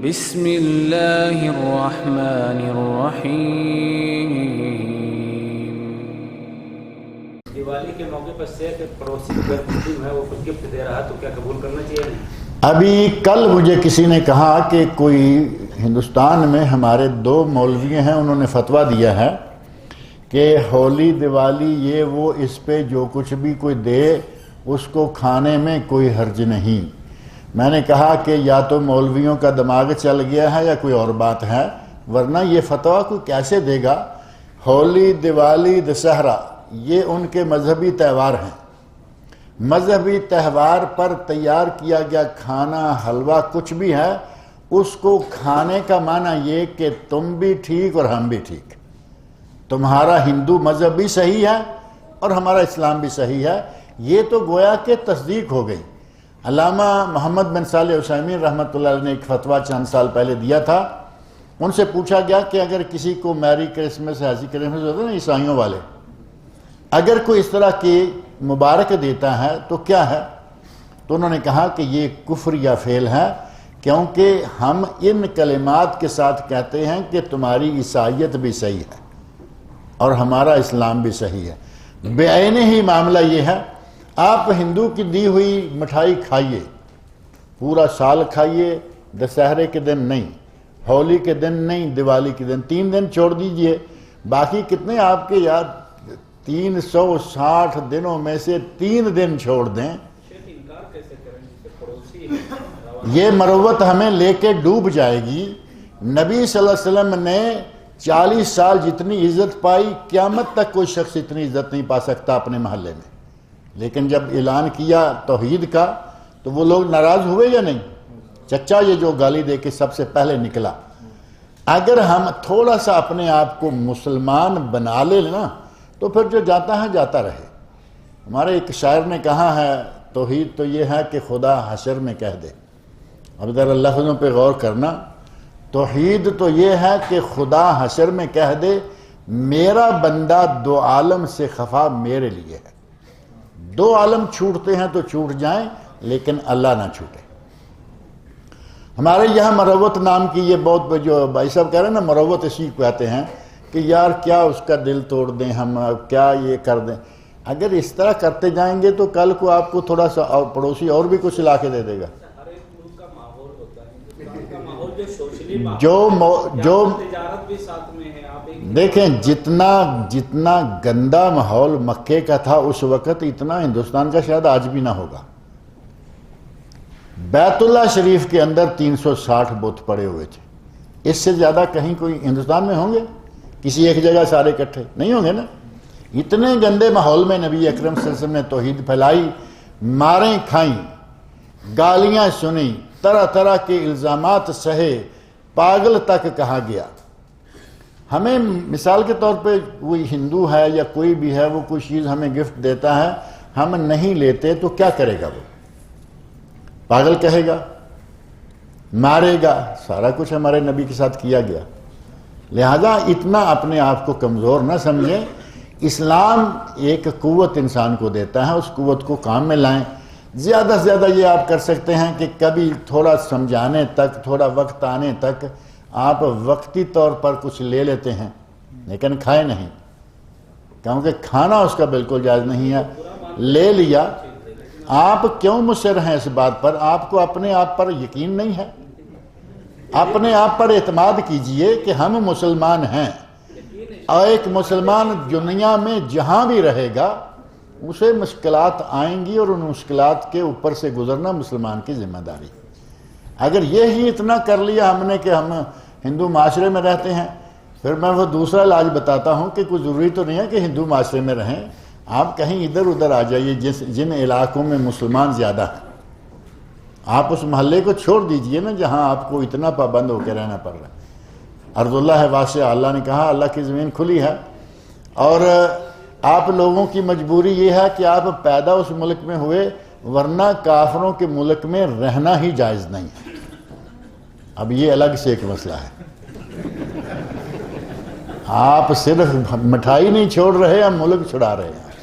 بسم اللہ الرحمن الرحیم۔ دیوالی کے موقع پر سے کہ پڑوسی اگر مسلم ہے وہ کچھ گفٹ دے رہا تو کیا قبول کرنا چاہیے؟ ابھی کل مجھے کسی نے کہا کہ کوئی ہندوستان میں ہمارے 2 مولوی ہیں، انہوں نے فتویٰ دیا ہے کہ ہولی دیوالی یہ وہ اس پہ جو کچھ بھی کوئی دے اس کو کھانے میں کوئی حرج نہیں۔ میں نے کہا کہ یا تو مولویوں کا دماغ چل گیا ہے یا کوئی اور بات ہے، ورنہ یہ فتویٰ کوئی کیسے دے گا؟ ہولی دیوالی دسہرہ یہ ان کے مذہبی تہوار ہیں، مذہبی تہوار پر تیار کیا گیا کھانا حلوہ کچھ بھی ہے، اس کو کھانے کا معنی یہ کہ تم بھی ٹھیک اور ہم بھی ٹھیک، تمہارا ہندو مذہب بھی صحیح ہے اور ہمارا اسلام بھی صحیح ہے، یہ تو گویا کہ تصدیق ہو گئی۔ علامہ محمد بن صالح عثیمین رحمۃ اللہ علیہ نے ایک فتویٰ چند سال پہلے دیا تھا، ان سے پوچھا گیا کہ اگر کسی کو میری کرسمس ہیپی کرسمس ہوتا ہے نا عیسائیوں والے، اگر کوئی اس طرح کی مبارک دیتا ہے تو کیا ہے؟ تو انہوں نے کہا کہ یہ کفر یا فعل ہے، کیونکہ ہم ان کلمات کے ساتھ کہتے ہیں کہ تمہاری عیسائیت بھی صحیح ہے اور ہمارا اسلام بھی صحیح ہے۔ بعین ہی معاملہ یہ ہے، آپ ہندو کی دی ہوئی مٹھائی کھائیے، پورا سال کھائیے، دسہرے کے دن نہیں، ہولی کے دن نہیں، دیوالی کے دن، 3 دن چھوڑ دیجئے، باقی کتنے آپ کے یاد 360 دنوں میں سے 3 دن چھوڑ دیں۔ یہ مروت ہمیں لے کے ڈوب جائے گی۔ نبی صلی اللہ علیہ وسلم نے 40 سال جتنی عزت پائی، قیامت تک کوئی شخص اتنی عزت نہیں پا سکتا اپنے محلے میں، لیکن جب اعلان کیا توحید کا تو وہ لوگ ناراض ہوئے یا نہیں؟ چچا یہ جو گالی دے کے سب سے پہلے نکلا، اگر ہم تھوڑا سا اپنے آپ کو مسلمان بنا لے نا تو پھر جو جاتا ہے جاتا رہے۔ ہمارے ایک شاعر نے کہا ہے توحید تو یہ ہے کہ خدا حشر میں کہہ دے، اب ذرا لفظوں پہ غور کرنا، توحید تو یہ ہے کہ خدا حشر میں کہہ دے میرا بندہ 2 عالم سے خفا میرے لیے ہے۔ 2 عالم چھوٹتے ہیں تو چھوٹ جائیں لیکن اللہ نہ چھوٹے۔ ہمارے یہاں مروت نام کی یہ بہت جو بھائی صاحب کہہ رہے ہیں نا، مروت اسی کو کہتے ہیں کہ یار کیا اس کا دل توڑ دیں ہم، کیا یہ کر دیں۔ اگر اس طرح کرتے جائیں گے تو کل کو آپ کو تھوڑا سا اور پڑوسی اور بھی کچھ لا کے دے دے گا۔ جو دیکھیں جتنا گندا ماحول مکے کا تھا اس وقت، اتنا ہندوستان کا شاید آج بھی نہ ہوگا۔ بیت اللہ شریف کے اندر 360 بت پڑے ہوئے تھے، اس سے زیادہ کہیں کوئی ہندوستان میں ہوں گے؟ کسی ایک جگہ سارے اکٹھے نہیں ہوں گے نا۔ اتنے گندے ماحول میں نبی اکرم صلی اللہ علیہ وسلم نے توحید پھیلائی، ماریں کھائیں، گالیاں سنیں، طرح طرح کے الزامات سہے، پاگل تک کہا گیا۔ ہمیں مثال کے طور پہ کوئی ہندو ہے یا کوئی بھی ہے، وہ کوئی چیز ہمیں گفٹ دیتا ہے، ہم نہیں لیتے تو کیا کرے گا؟ وہ پاگل کہے گا، مارے گا، سارا کچھ ہمارے نبی کے ساتھ کیا گیا۔ لہذا اتنا اپنے آپ کو کمزور نہ سمجھیں۔ اسلام ایک قوت انسان کو دیتا ہے، اس قوت کو کام میں لائیں۔ زیادہ سے زیادہ یہ آپ کر سکتے ہیں کہ کبھی تھوڑا سمجھانے تک، تھوڑا وقت آنے تک آپ وقتی طور پر کچھ لے لیتے ہیں لیکن کھائے نہیں، کیونکہ کھانا اس کا بالکل جائز نہیں ہے۔ لے لیا، آپ کیوں مصر ہیں اس بات پر؟ آپ کو اپنے آپ پر یقین نہیں ہے؟ اپنے آپ پر اعتماد کیجئے کہ ہم مسلمان ہیں، اور ایک مسلمان دنیا میں جہاں بھی رہے گا اسے مشکلات آئیں گی اور ان مشکلات کے اوپر سے گزرنا مسلمان کی ذمہ داری۔ اگر یہی اتنا کر لیا ہم نے کہ ہم ہندو معاشرے میں رہتے ہیں، پھر میں وہ دوسرا علاج بتاتا ہوں کہ کوئی ضروری تو نہیں ہے کہ ہندو معاشرے میں رہیں، آپ کہیں ادھر ادھر آ جائیے جن علاقوں میں مسلمان زیادہ ہیں، آپ اس محلے کو چھوڑ دیجئے نا جہاں آپ کو اتنا پابند ہو کے رہنا پڑ رہا ہے۔ ارض اللہ ہے واسعہ، اللہ نے کہا اللہ کی زمین کھلی ہے، اور آپ لوگوں کی مجبوری یہ ہے کہ آپ پیدا اس ملک میں ہوئے، ورنہ کافروں کے ملک میں رہنا ہی جائز نہیں ہے۔ اب یہ الگ سے ایک مسئلہ ہے، آپ صرف مٹھائی نہیں چھوڑ رہے، ہم ملک چھڑا رہے ہیں۔